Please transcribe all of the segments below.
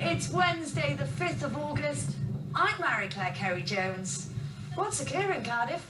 It's Wednesday, the 5th of August. I'm Mary Claire Kerry-Jones. What's occurring, Cardiff?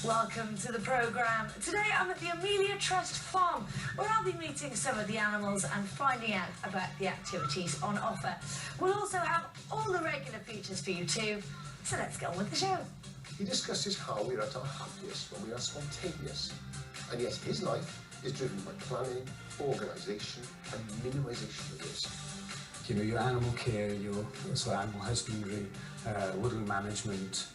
Welcome to the programme. Today I'm at the Amelia Trust Farm, where I'll be meeting some of the animals and finding out about the activities on offer. We'll also have all the regular features for you too, so let's get on with the show. He discusses how we're at our happiest when we are spontaneous, and yet his life is driven by planning, organisation and minimisation of risk. You know, your animal care, your animal husbandry, woodland management,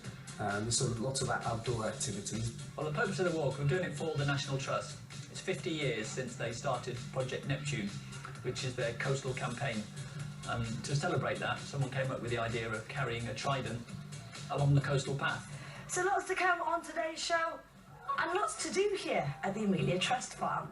so lots of outdoor activities. Well, the purpose of the walk, we're doing it for the National Trust. It's 50 years since they started Project Neptune, which is their coastal campaign. And to celebrate that, someone came up with the idea of carrying a trident along the coastal path. So lots to come on today's show, and lots to do here at the Amelia Trust Farm.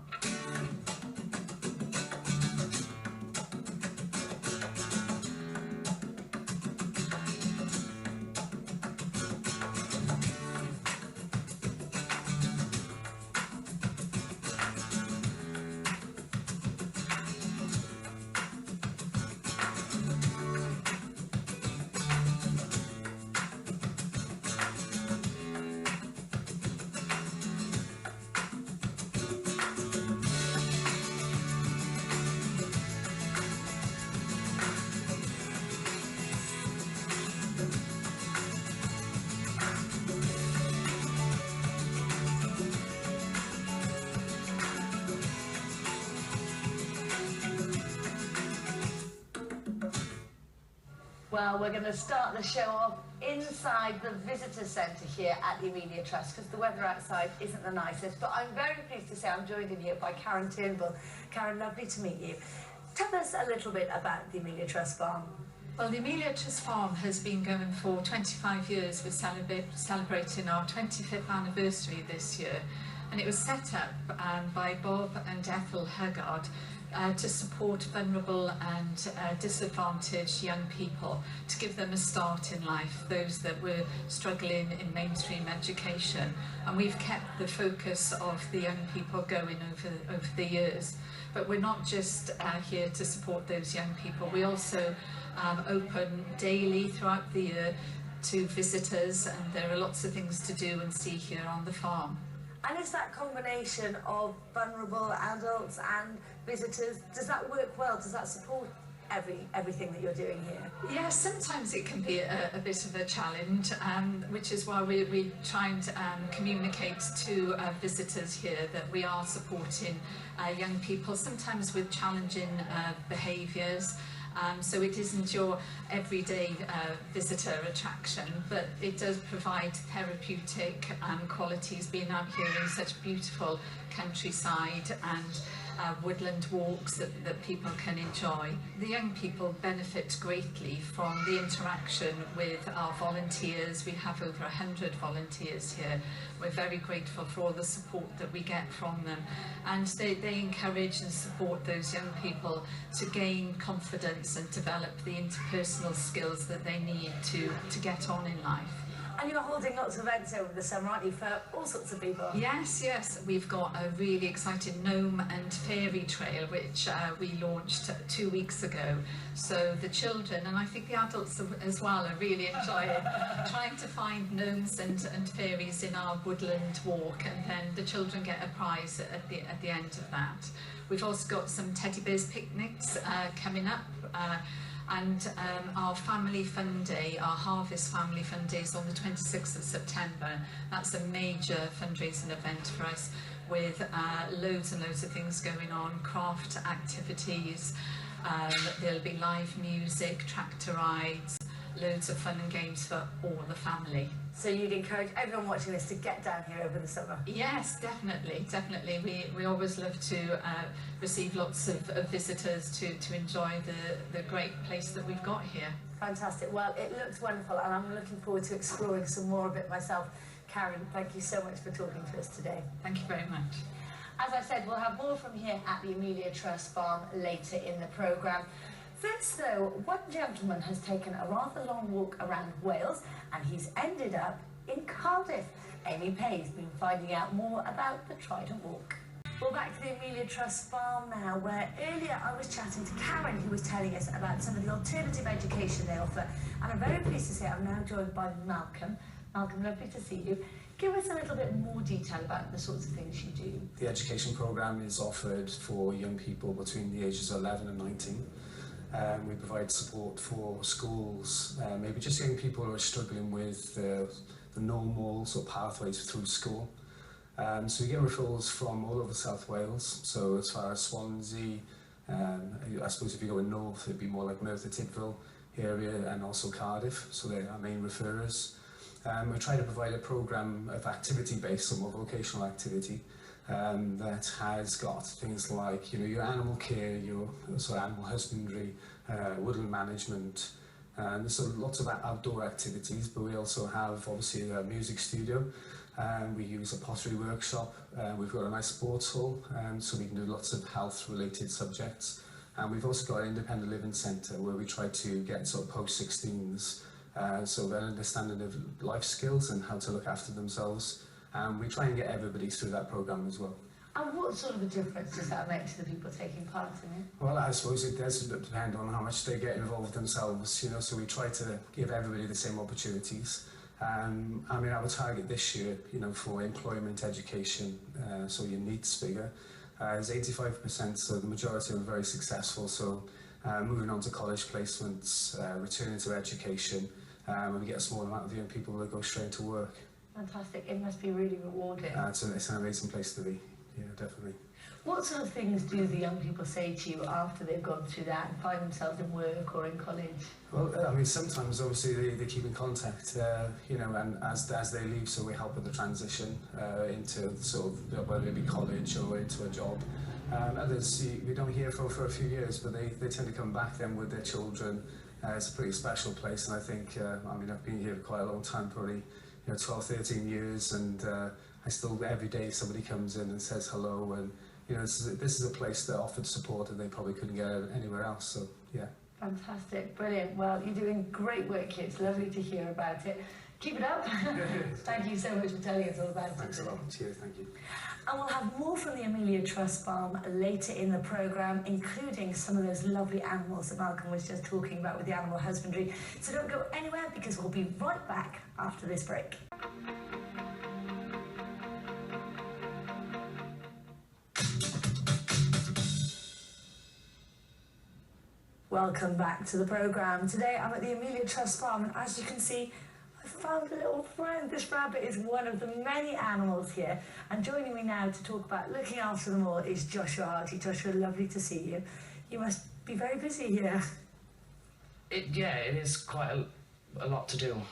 Well, we're going to start the show off inside the visitor centre here at the Amelia Trust, because the weather outside isn't the nicest. But I'm very pleased to say I'm joined in here by Karen Turnbull. Karen, lovely to meet you. Tell us a little bit about the Amelia Trust Farm. Well, the Amelia Trust Farm has been going for 25 years. We're celebrating our 25th anniversary this year. And it was set up by Bob and Ethel Haggard to support vulnerable and disadvantaged young people, to give them a start in life, those that were struggling in mainstream education. And we've kept the focus of the young people going over the years. But we're not just here to support those young people. We also open daily throughout the year to visitors, and there are lots of things to do and see here on the farm. And is that combination of vulnerable adults and visitors, does that work well? Does that support everything that you're doing here? Yeah, sometimes it can be a bit of a challenge, which is why we try and communicate to visitors here that we are supporting young people, sometimes with challenging behaviours. So it isn't your everyday visitor attraction, but it does provide therapeutic qualities, being out here in such beautiful countryside and woodland walks that people can enjoy. The young people benefit greatly from the interaction with our volunteers. We have over 100 volunteers here. We're very grateful for all the support that we get from them, and they encourage and support those young people to gain confidence and develop the interpersonal skills that they need to get on in life. And you're holding lots of events over the summer, aren't you, for all sorts of people? Yes, yes. We've got a really exciting gnome and fairy trail, which we launched 2 weeks ago. So the children, and I think the adults as well, are really enjoying trying to find gnomes and fairies in our woodland walk, and then the children get a prize at the end of that. We've also got some teddy bears picnics coming up. And our Family Fun Day, our Harvest Family Fun Day, is on the 26th of September. That's a major fundraising event for us, with loads and loads of things going on, craft activities, there'll be live music, tractor rides, loads of fun and games for all the family. So you'd encourage everyone watching this to get down here over the summer? Yes, definitely, definitely. We always love to receive lots of visitors to enjoy the great place that we've got here. Fantastic. Well, it looks wonderful, and I'm looking forward to exploring some more of it myself. Karen, thank you so much for talking to us today. Thank you very much. As I said, we'll have more from here at the Amelia Trust Farm later in the programme. This, though, one gentleman has taken a rather long walk around Wales and he's ended up in Cardiff. Amy Pay's been finding out more about the Trident Walk. Well, back to the Amelia Trust Farm now, where earlier I was chatting to Karen, who was telling us about some of the alternative education they offer. And I'm very pleased to say I'm now joined by Malcolm. Malcolm, lovely to see you. Give us a little bit more detail about the sorts of things you do. The education programme is offered for young people between the ages of 11 and 19. We provide support for schools, maybe just young people who are struggling with the normal sort of pathways through school. So we get referrals from all over South Wales, so as far as Swansea, I suppose if you go in north it'd be more like Merthyr Tydfil area, and also Cardiff, so they're our main referrers. We try to provide a programme of activity-based, some more vocational activity, that has got things like, you know, your animal care, your sort of animal husbandry, woodland management, and there's lots of outdoor activities, but we also have obviously a music studio. We use a pottery workshop, we've got a nice sports hall, so we can do lots of health related subjects, and we've also got an independent living centre where we try to get sort of post-16s so they're understanding of life skills and how to look after themselves, and we try and get everybody through that programme as well. And what sort of a difference does that make to the people taking part in it? Well, I suppose it does depend on how much they get involved themselves, you know, so we try to give everybody the same opportunities. I mean, our target this year, you know, for employment, education, so your needs figure, is 85%, so the majority are very successful, so moving on to college placements, returning to education, and we get a small amount of young people that go straight into work. Fantastic, it must be really rewarding. It's an amazing place to be, yeah, definitely. What sort of things do the young people say to you after they've gone through that and find themselves in work or in college? Well, I mean, sometimes obviously they keep in contact, you know, and as they leave, so we help with the transition into sort of, whether it be college or into a job. Others we don't hear from for a few years, but they tend to come back then with their children. It's a pretty special place, and I think, I mean, I've been here for quite a long time, probably, you know, 12, 13 years, and I still, every day somebody comes in and says hello, and you know, this is a place that offered support and they probably couldn't get anywhere else, so yeah. Fantastic, brilliant. Well, you're doing great work here. It's lovely to hear about it. Keep it up. Thank you so much for telling us all about it. Thanks a lot. Cheers, thank you. And we'll have more from the Amelia Trust Farm later in the programme, including some of those lovely animals that Malcolm was just talking about with the animal husbandry. So don't go anywhere, because we'll be right back after this break. Welcome back to the programme. Today I'm at the Amelia Trust Farm, and as you can see, I found a little friend. This rabbit is one of the many animals here, and joining me now to talk about looking after them all is Joshua Hardy. Joshua, lovely to see you. You must be very busy here. Yeah, it is quite a lot to do,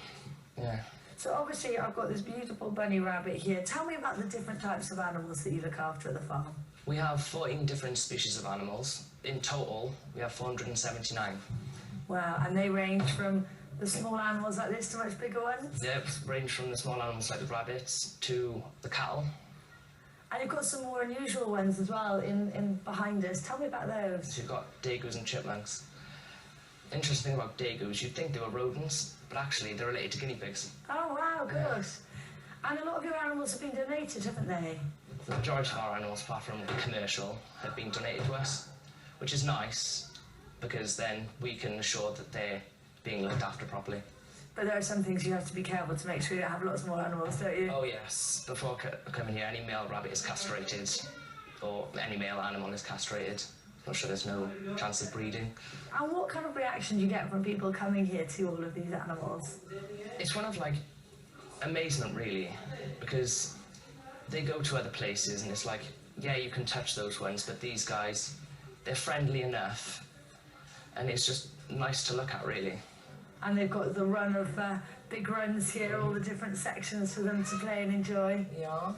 yeah. So obviously I've got this beautiful bunny rabbit here. Tell me about the different types of animals that you look after at the farm. We have 14 different species of animals. In total, we have 479. Wow, and they range from the small animals like this to much bigger ones? Yep, range from the small animals like the rabbits to the cattle. And you've got some more unusual ones as well in behind us. Tell me about those. So you've got dagoos and chipmunks. Interesting thing about dagoos, you'd think they were rodents, but actually they're related to guinea pigs. Oh wow, good. Yeah. And a lot of your animals have been donated, haven't they? The majority of our animals, apart from the commercial, have been donated to us, which is nice, because then we can assure that they're being looked after properly. But there are some things you have to be careful to make sure you don't have lots more animals, don't you? Oh yes, before coming here, any male rabbit is castrated, or any male animal is castrated. Not sure there's no chance of breeding. And what kind of reaction do you get from people coming here to all of these animals? It's one of like amazement really, because they go to other places and it's like, yeah, you can touch those ones, but these guys, they're friendly enough, and it's just nice to look at really. And they've got the run of big runs here, all the different sections for them to play and enjoy. Yeah.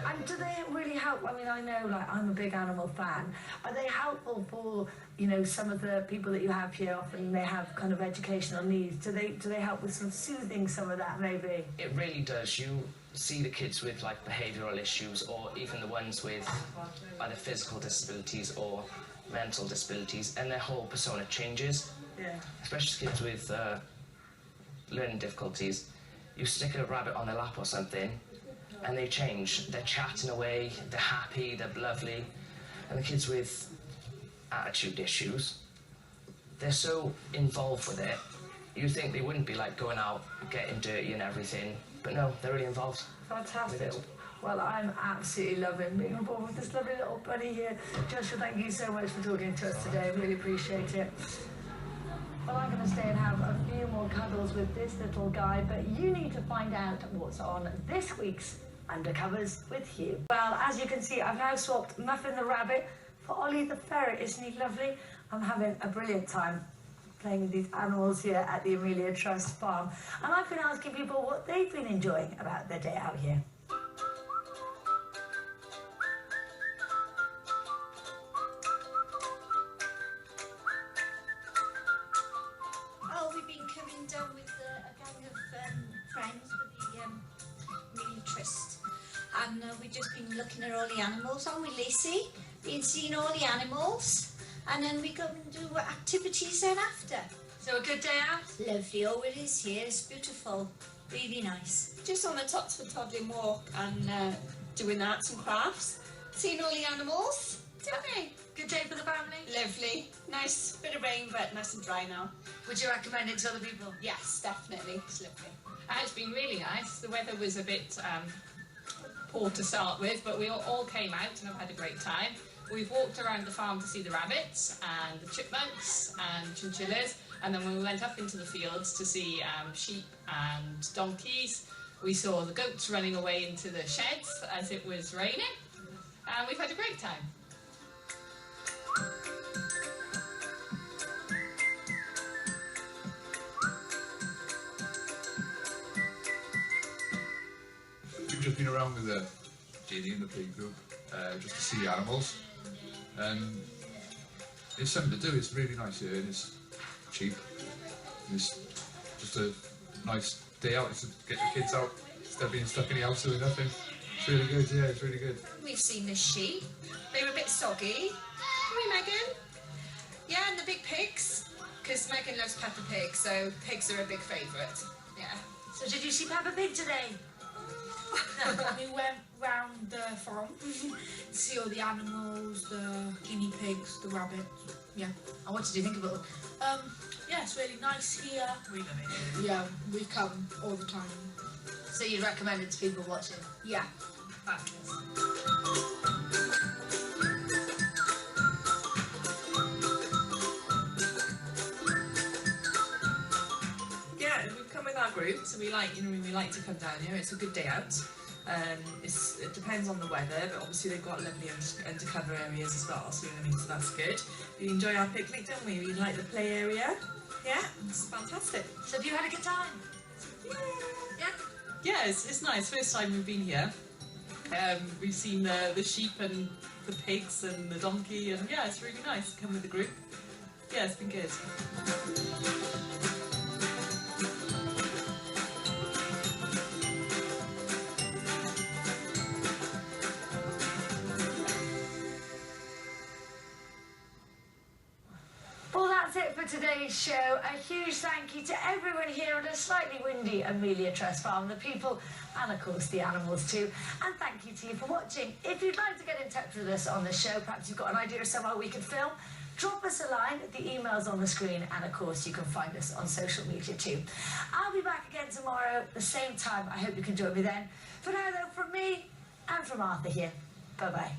And do they really help? I mean, I know, like, I'm a big animal fan. Are they helpful for, you know, some of the people that you have here? Often they have kind of educational needs. Do they help with some soothing some of that, maybe? It really does. You see the kids with, like, behavioural issues, or even the ones with either physical disabilities or mental disabilities, and their whole persona changes. Yeah. Especially kids with learning difficulties. You stick a rabbit on their lap or something, and they change. They're chatting away, they're happy, they're lovely. And the kids with attitude issues, they're so involved with it. You think they wouldn't be like going out, getting dirty and everything, but no, they're really involved. Fantastic. Well, I'm absolutely loving being on board with this lovely little bunny here. Joshua, thank you so much for talking to us today. I really appreciate it. Well, I'm going to stay and have a few more cuddles with this little guy, but you need to find out what's on this week's Undercovers with Hugh. Well, as you can see, I've now swapped Muffin the rabbit for Ollie the ferret. Isn't he lovely? I'm having a brilliant time playing with these animals here at the Amelia Trust Farm. And I've been asking people what they've been enjoying about their day out here. Oh, we've been coming down with a gang of friends with the Amelia Trust. And we've just been looking at all the animals, haven't we, Lacey? Been seeing all the animals. And then we go and do activities then after. So a good day out? Lovely. Oh, it is here. It's beautiful. Really nice. Just on the Tots for Toddling walk and doing arts and crafts. Seeing all the animals. Didn't Good day for the family? we? Lovely. Nice bit of rain, but nice and dry now. Would you recommend it to other people? Yes, definitely. It's lovely. It's been really nice. The weather was a bit poor to start with, but we all came out and have had a great time. We've walked around the farm to see the rabbits and the chipmunks and chinchillas, and then when we went up into the fields to see sheep and donkeys, we saw the goats running away into the sheds as it was raining, and we've had a great time. We've just been around with Ginny and the pig group just to see the animals. It's something to do. It's really nice here and it's cheap. And it's just a nice day out to get the kids out instead of being stuck in the house doing nothing. It's really good, yeah, it's really good. We've seen the sheep. They were a bit soggy. Can we, Megan? Yeah, and the big pigs. Because Megan loves Peppa Pig, so pigs are a big favourite. Yeah. So did you see Peppa Pig today? We went round the farm to see all the animals, the guinea pigs, the rabbits. Yeah. And what did you think of it all? Yeah, it's really nice here. We love it. Yeah, we come all the time. So you'd recommend it to people watching? Yeah. Yeah, we've come with our group, so we like to come down here. It's a good day out. It depends on the weather, but obviously they've got lovely undercover areas as well, so that's good. We enjoy our picnic, don't we? We like the play area. Yeah, it's fantastic. So have you had a good time? Yeah? Yeah, it's nice. First time we've been here. We've seen the sheep and the pigs and the donkey, and yeah, it's really nice to come with the group. Yeah, it's been good. Well, that's it for today's show. A huge thank you to everyone here at a slightly windy Amelia Trust Farm, the people, and of course the animals too. And thank you to you for watching. If you'd like to get in touch with us on the show, perhaps you've got an idea of somewhere we could film, drop us a line. The email's on the screen, and of course you can find us on social media too. I'll be back again tomorrow, the same time. I hope you can join me then. For now though, from me and from Arthur here, bye-bye.